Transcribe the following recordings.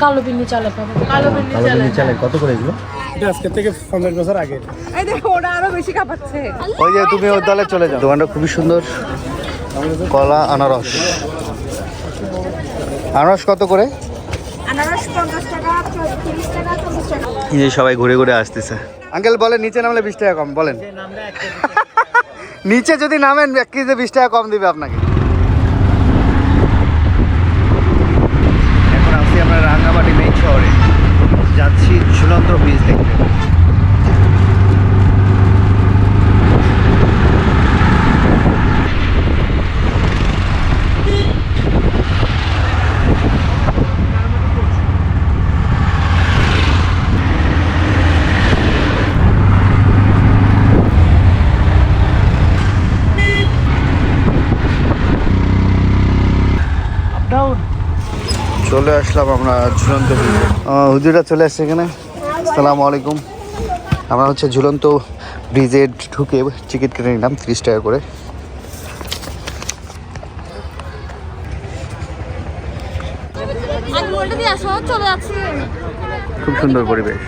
কালো বিন্নি চালে পাবে। কালো বিন্নি চালে কত করে এগুলো? এটা আজকে থেকে 50 বছর আগে। এই দেখো ওরা আরো বেশি কাঁপাচ্ছে। ওই যে তুমি ওর দলে চলে যাও। দোকানটা খুবই সুন্দর। কলা আনারস। আনারস কত করে? আনারস 50 টাকা, 30 টাকা, 40 টাকা। এই যে সবাই ঘুরে ঘুরে আসতেছে। আঙ্কেল বলেন নিচে নামলে 20 টাকা কম বলেন। নিচে যদি নামেন 1 কেজিতে 20 টাকা কম দিবে আপনাকে। এখন আসছি আমরা রাঙ্গামাটি মেইন শহরে, যাচ্ছি ঝুলন্ত ব্রিজ দেখতে। চলে আসলাম আমরা ঝুলন্ত ব্রিজে। হুজুরা চলে আসছে এখানে। আসসালামু আলাইকুম। আমরা হচ্ছে ঝুলন্ত ব্রিজে ঢুকে টিকিট কেটে নিলাম 30 টাকা করে। খুব সুন্দর পরিবেশ।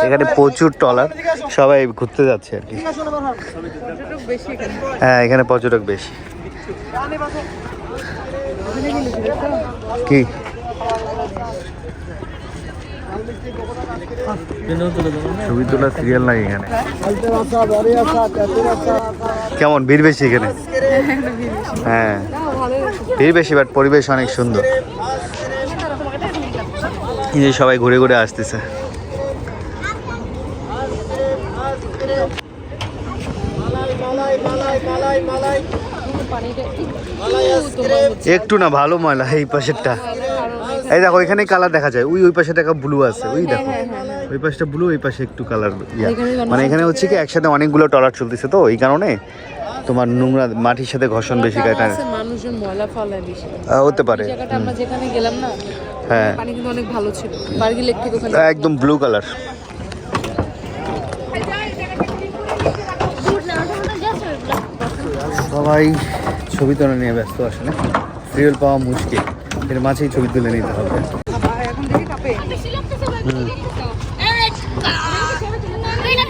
এখানে প্রচুর ট্রলার, সবাই ঘুরতে যাচ্ছে আর কি। হ্যাঁ এখানে পর্যটক বেশি। কি ছবি তোলা সিরিয়াল নাই এখানে। কেমন ভিড় বেশি এখানে? হ্যাঁ ভিড় বেশি, বাট পরিবেশ অনেক সুন্দর। এই যে সবাই ঘুরে ঘুরে আসতেছে। একটু না ভালো ময়লা এই পাশেরটা। এই দেখো এখানে কালার দেখা যায়। ওই পাশে দেখা ব্লু আছে, ওই দেখো ওই পাশটা ব্লু, ওই পাশে একটু কালার মানে এখানে হচ্ছে কি একসাথে অনেকগুলো ট্রলার চলতেছে তো এই কারণে তোমার নোংরা মাটির সাথে ঘর্ষণ বেশি খায়। মানুষজন ময়লা ফলায় বেশি। হতে পারে। জায়গাটা আমরা যেখানে গেলাম না, হ্যাঁ পানি কিন্তু অনেক ভালো ছিল। বারগি লেক থেকে ওখানে একদম ব্লু কালার। সবাই ছবি তোলা নিয়ে ব্যস্ত আসলে। সিরিয়াল পাওয়া মুশকিল, এর মাঝেই ছবি তুলে নিতে হবে।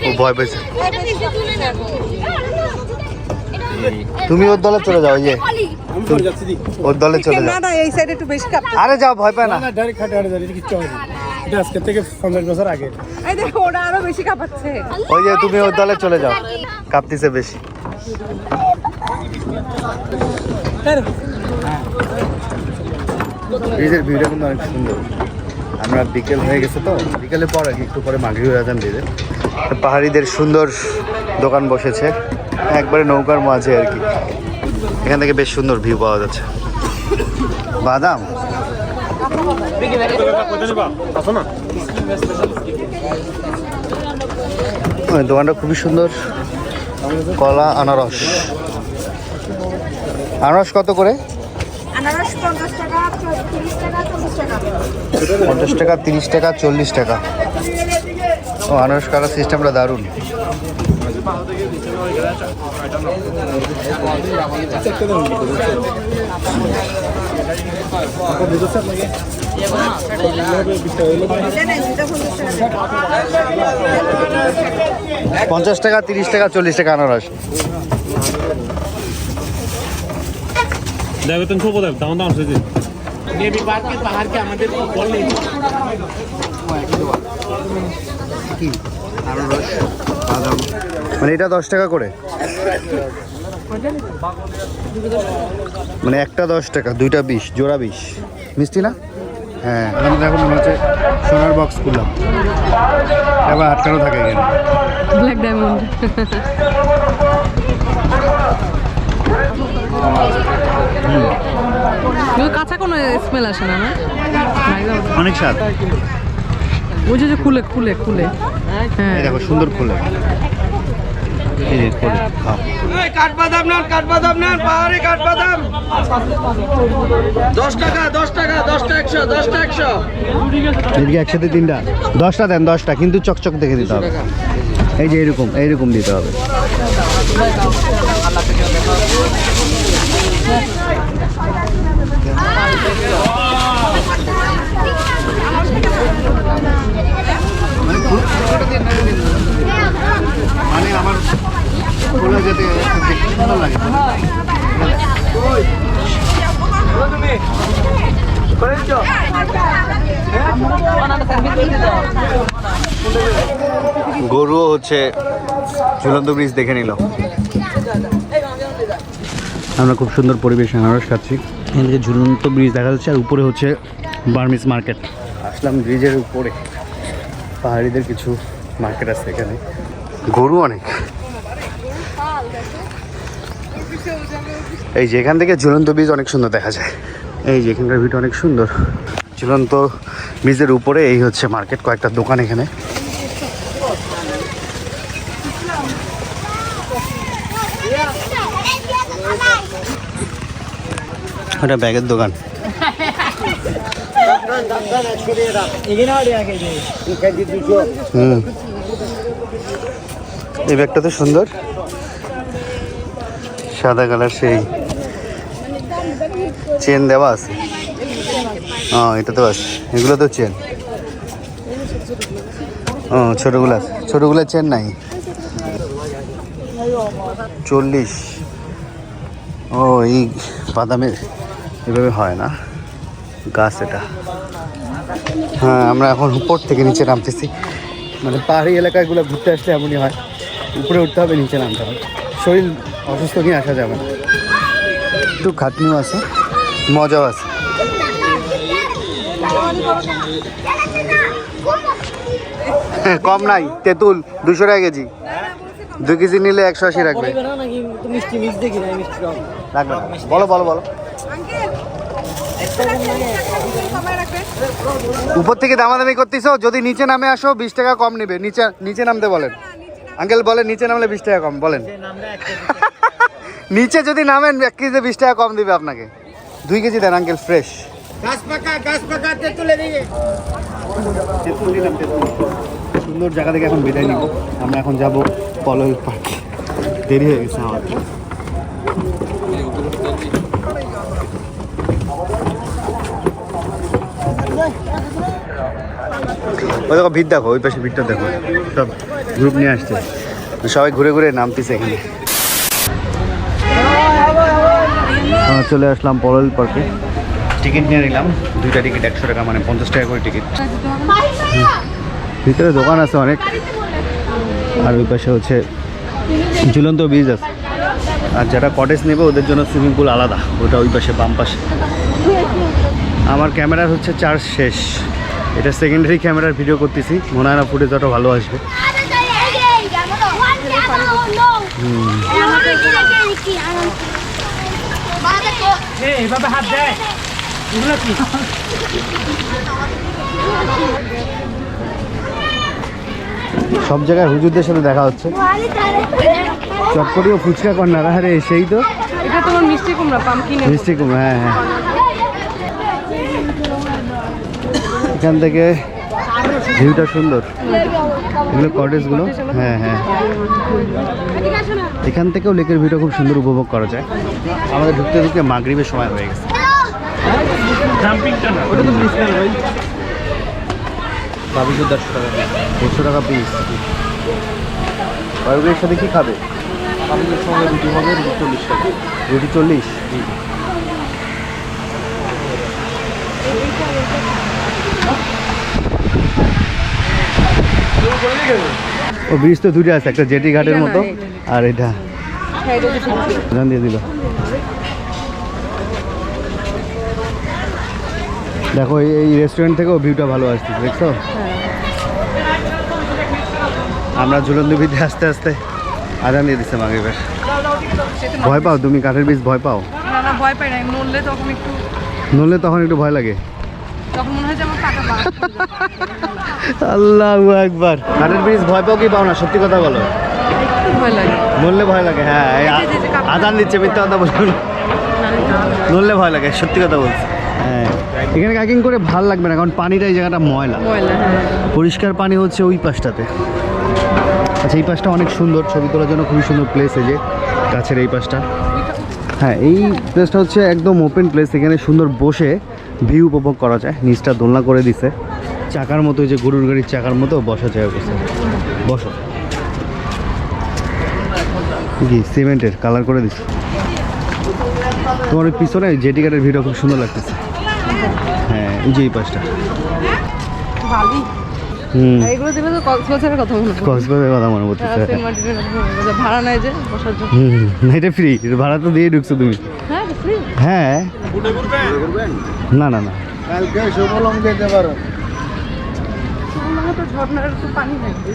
ও ভয় পেয়েছে। তুমি ওর দলে চলে যাও। যে ওর দলে চলে যাও। এই সাইডে একটু বেশি কাঁপছে। আরে যাও, ভয় পায় না। ডাইরেক্ট খাটে আড়ে দাঁড়িয়ে কিচ্ছু হয়নি। এটা আজকে থেকে 50 বছর আগে। এই দেখো ওরা আরো বেশি কাঁপাচ্ছে। ওই যে তুমি ওর দলে চলে যাও, কাঁপতেছে বেশি। ব্রিজের ভিউটা কিন্তু অনেক সুন্দর। আমরা বিকেল হয়ে গেছে তো, বিকেলের পর আর কি একটু পরে মাগরিবের আজান দিবে। পাহাড়িদের সুন্দর দোকান বসেছে একবারে নৌকার মাঝে আর কি। এখান থেকে বেশ সুন্দর ভিউ পাওয়া যাচ্ছে। বাদাম দোকানটা খুবই সুন্দর। কলা আনারস। আনারস কত করে? আনারস 50 টাকা, 30 টাকা, 40 টাকা। 50 টাকা, 30 টাকা, 40 টাকা। ও আনারস কাটার সিস্টেমটা দারুণ। পঞ্চাশ টাকা, 30 টাকা, 40 টাকা আনারস। কি আনারস, বাদাম, মানে এটা 10 টাকা করে, মানে একটা 10 টাকা, দুইটা 20, জোড়া 20। মিষ্টি না? হ্যাঁ এখন মনে হচ্ছে সোনার বক্স খুললাম, এবার আটকানো থাকে এখানে। Black diamond. কাঁচা কোনো স্মেল আসে না, অনেক স্বাদ। ওই যে খুলে খুলে খুলে, হ্যাঁ দেখো সুন্দর খুলে। কাঠবাদাম নেন, কাঠবাদাম নেন, পাহাড়ি কাঠবাদাম 10 টাকা, 10 টাকা, 10টা 100, 10টা 100। এদিকে একসাথে 3টা, 10টা দেন, 10টা কিন্তু চকচক দেখে দিতে হবে। এই যে এইরকম দিতে হবে। খোলা যাতে দেখতে ভালো লাগে। গরুও হচ্ছে ঝুলন্ত ব্রিজ দেখে নিল। আমরা খুব সুন্দর পরিবেশে আনারস খাচ্ছি। এখান থেকে ঝুলন্ত ব্রিজ দেখা যাচ্ছে আর উপরে হচ্ছে বার্মিজ মার্কেট। আসলাম ব্রিজের উপরে, পাহাড়িদের কিছু মার্কেট আছে এখানে। গরু অনেক। এই যে এখান থেকে ঝুলন্ত ব্রিজ অনেক সুন্দর দেখা যায়। এই যে এখানকার ভিউটা অনেক সুন্দর। ঝুলন্ত ব্রিজের উপরে এই হচ্ছে মার্কেট, কয়েকটা দোকান এখানে। ওটা ব্যাগের দোকান। এই ব্যাগটা তো সুন্দর, সাদা কালার, সেই চেন দেওয়া আছে। এটা তো আছে, এগুলো তো চেন। ছোটগুলো আছে, ছোটগুলো চেন নাই। 40। এই বাদামের এভাবে হয় না, গাছ এটা। হ্যাঁ, আমরা এখন উপর থেকে নিচে নামতেছি। মানে পাহাড়ি এলাকাগুলো ঘুরতে আসলে এমনই হয়, উপরে উঠতে হবে, নিচে নামতে হবে। শরীর অসুস্থ নিয়ে আসা যাবে না। একটু খাটনিও আছে, মজাও আছে। কম নাই, তেঁতুল 200 টাকা কেজি। 2 কেজি নিলে 180 রাখবে। রাখবে না, বলো বলো বলো। উপর থেকে দামাদামি করতেছো, যদি নিচে নামে আসো 20 টাকা কম নেবে। নিচে নামতে বলেন আঙ্কেল, বলেন নিচে নামলে 20 টাকা কম বলেন। নিচে যদি নামেন 1 কেজিতে 20 টাকা কম দিবে আপনাকে। 2 কেজি দেন আঙ্কেল, ফ্রেশ। সুন্দর জায়গা থেকে এখন বিদায় নিব। আমরা এখন যাব পলল পার্কে। দেরি হয়ে গেছে আমার। ওই দেখো ভিড়, দেখো ওই পাশে ভিড়টা দেখো, সব গ্রুপ নিয়ে আসছে, সবাই ঘুরে ঘুরে নামতেছে এখানে। চলে আসলাম পলল পার্কে। টিকিট নিয়ে নিলাম, 2টা টিকিট 100 টাকা, মানে 50 টাকা করে টিকিট। ভিতরে দোকান আছে অনেক, আর ওই পাশে হচ্ছে ঝুলন্ত ব্রিজ আছে। আর যারা কটেজ নেবে ওদের জন্য সুইমিং পুল আলাদা, ওটা ওই পাশে বাম পাশে। আমার ক্যামেরার হচ্ছে চার্জ শেষ, এটা সেকেন্ডারি ক্যামেরার ভিডিও করতেছি, মনে হয় না ফুটেজ অত ভালো আসবে। সব জায়গায় হুজুরদের সাথে দেখা হচ্ছে। চটপটিও ফুচকা কর্নার, আরে সেই তো, এটা তোমার মিষ্টি কুমড়া, পামকিন মিষ্টি কুমড়া। হ্যাঁ হ্যাঁ, এখান থেকে ভিউটা সুন্দর, এগুলো কটেজগুলো। হ্যাঁ হ্যাঁ, এখান থেকেও লেকের ভিউটা খুব সুন্দর উপভোগ করা যায়। আমাদের ঢুকতে ঢুকতে মাগরিবের সময় হয়ে গেছে। বাবিজুর 150 টাকা পিস। বাবিজুর সাথে কি খাবে? বাবিজুর সঙ্গে রুটি হবে, রুটি 40 টাকা। রুটি 40। ও ব্রিজ তো 2টা আছে, একটা জেটি ঘাটের মতো, আর এটা দিয়ে দিল। দেখো এই রেস্টুরেন্ট থেকেও ভিউটা ভালো আসছে, দেখছো? আমরা ঝুলন্ত ব্রিজে আস্তে আস্তে আজান দিয়ে দিচ্ছে মাগরিবের। ভয় পাও তুমি? কাঠের ব্রিজ ভয় পাও? না, ভয় পাই না। নড়লে তখন একটু ভয় লাগে, তখন মনে হয় যে আমার টাকা বাদ। আল্লাহু আকবার। কাঠের ব্রিজ ভয় পাও কি পাও না? সত্যি কথা বলো। ভয় লাগে, নড়লে ভয় লাগে। হ্যাঁ, আজান দিচ্ছে, মিথ্যা কথা বলছো না। নড়লে ভয় লাগে, সত্যি কথা বলছি। হ্যাঁ, এখানে কাকিং করে ভাল লাগবে না, কারণ পানিটা এই জায়গাটা ময়লা। পরিষ্কার পানি হচ্ছে ওই পাশটাতে। আচ্ছা, এই পাশটা অনেক সুন্দর, ছবি তোলার জন্য খুবই সুন্দর প্লেস। এই যে কাছের এই পাশটা, হ্যাঁ, এই প্লেসটা হচ্ছে একদম ওপেন প্লেস। এখানে সুন্দর বসে ভিউ উপভোগ করা যায়। নিচটা দোলনা করে দিছে, চাকার মতো, যে গরুর গাড়ির চাকার মতো বসা যায়। বসো। কি সিমেন্টের কালার করে দিচ্ছে। তোমার ওই পিছনে জেটি ঘাটের ভিডিও খুব সুন্দর লাগতেছে। হ্যাঁ এই যে এই পাশটা। বালি হুম এগুলো দিলে তো কক্সবাজারের কথা মনে পড়ে। কক্সবাজারের কথা মনে পড়তেছে। সেন্ট মার্টিনের কথা মনে পড়ে। ভাড়া নেয় যে বসার জন্য। না এটা ফ্রি, ভাড়া তো দিয়ে ঢুকছো তুমি। হ্যাঁ ফ্রি। হ্যাঁ না না না কালকে শুভলং যেতে পারো। সুন্দরবনে তো ঝর্ণার একটু পানি থাকবে।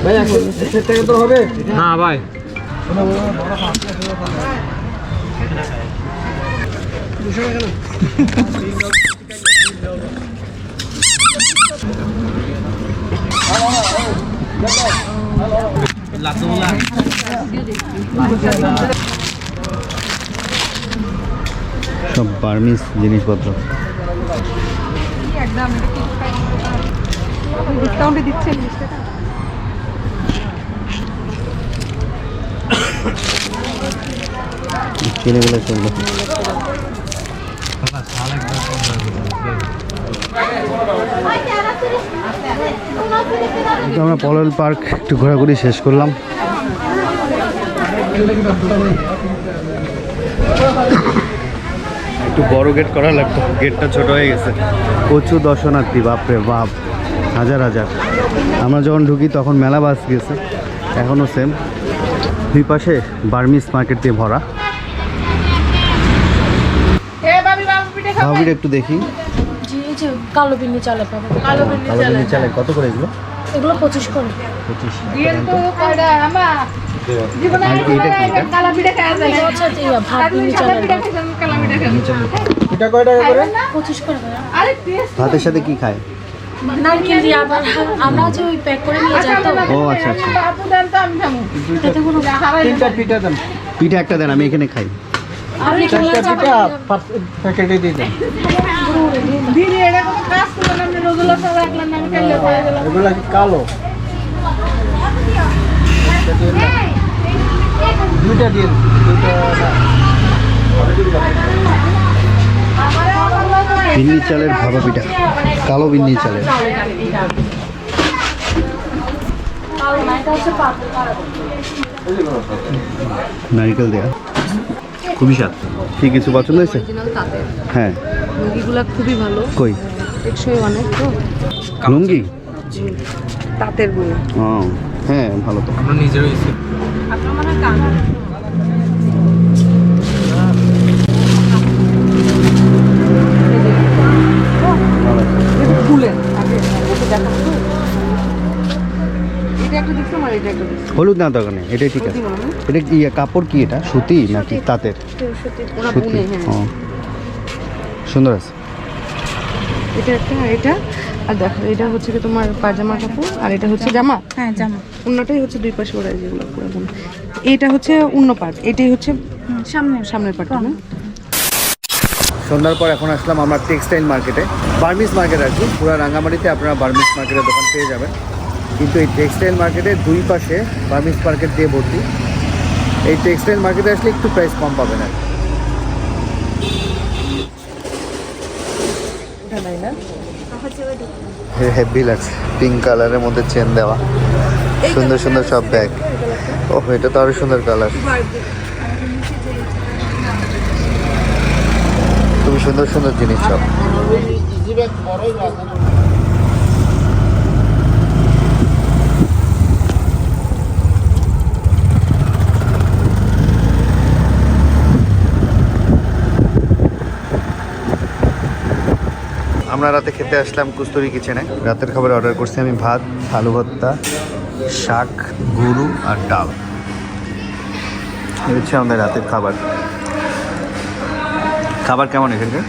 ভাই 100 টাকা তো হবে না ভাই। সব বার্মিস জিনিসপত্র। একদম ডিসকাউন্টে দিচ্ছে 20 টাকা। ছেলেগুলো চললো। আমরা পলল পার্ক একটু ঘোরাঘুরি শেষ করলাম। একটু বড় গেট করা লাগতো, গেটটা ছোট হয়ে গেছে। প্রচুর দর্শনার্থী, বাপরে বাপ, হাজার হাজার। আমরা যখন ঢুকি তখন মেলা বাস গেছে, এখনও সেম। দুই পাশে বার্মিস মার্কেট দিয়ে ভরা। ভাবিটা একটু দেখি। কালো বিন্নি চালে পাবে। কালো বিন্নি কালো বিন্নি চালে কত করে এগুলো? এগুলো 25 করে। 25। আচ্ছা ভাত বিন্নি চালে এটা কয় টাকা করে? 25 করে ভাইয়া। ভাতের সাথে কি খায়? নারকেল দিয়ে আবার আমরা যে ওই প্যাক করে নিয়ে যাই তো। ও আচ্ছা আচ্ছা। এতে কোনো তিনটা পিঠা দেন। পিঠা একটা দেন, আমি এখানে খাই। আপনি কি নিয়ে চারটা যাবেন? পিঠা প্যাকেটে দিয়ে দেন। এগুলা কি কালো? দুইটা দিন। বিন্নি চালের ভাপা পিঠা, কালো বিন্নি চালের। নারিকেল দেয়া, খুবই স্বাদ। কি কিছু পছন্দ হয়েছে? অরিজিনাল তাঁতের হ্যাঁ। মুরগিগুলো খুবই ভালো, কই টেকসই অনেক তো। লুঙ্গি? তাঁতের গুলো ও হ্যাঁ, ভালো তো। আমরা নিজেরই আপনার মানে কান ফুলের আগে ওটা দেখাচ্ছ। এটা একটা দেখলাম আর এটা একটা দেখলাম। হলুদ না দোকানে, এটাই ঠিক আছে। এটা কি কাপড়, কি এটা সুতি নাকি তাঁতের? ওরা সুতি। বুনে, হ্যাঁ। ও সুন্দর আছে। এটা একটা, এটা আর দেখো এটা হচ্ছে কি তোমার পায়জামা কাপড়, আর এটা হচ্ছে জামা। হ্যাঁ জামা। উন্নটাই হচ্ছে দুই পাশে ওরা যেগুলো পুরো বোনা। এটা হচ্ছে উন্ন পাট, এটাই হচ্ছে সামনের পাটটা না। সন্ধ্যার পর এখন আসলাম আমরা টেক্সটাইল মার্কেটে, বার্মিস মার্কেট আর কি। পুরো রাঙ্গামাটিতে আপনারা বার্মিস মার্কেটের দোকান পেয়ে যাবেন, কিন্তু এই টেক্সটাইল মার্কেটের দুই পাশে বার্মিস মার্কেট দিয়ে ভর্তি। এই টেক্সটাইল মার্কেটে আসলে একটু প্রাইস কম পাবেন আর হেভি লাগছে, পিঙ্ক কালারের মধ্যে চেন দেওয়া, সুন্দর সুন্দর সব ব্যাগ। ওহ এটা তো আরো সুন্দর কালার, খুবই সুন্দর সুন্দর জিনিস সব। আমরা রাতে খেতে আসলাম কুস্তরি কিচেনে। রাতের খাবার অর্ডার করছি আমি, ভাত, আলু ভর্তা, শাক, গরু আর ডাল। এই হচ্ছে আমাদের রাতের খাবার। খাবার কেমন এখানকার?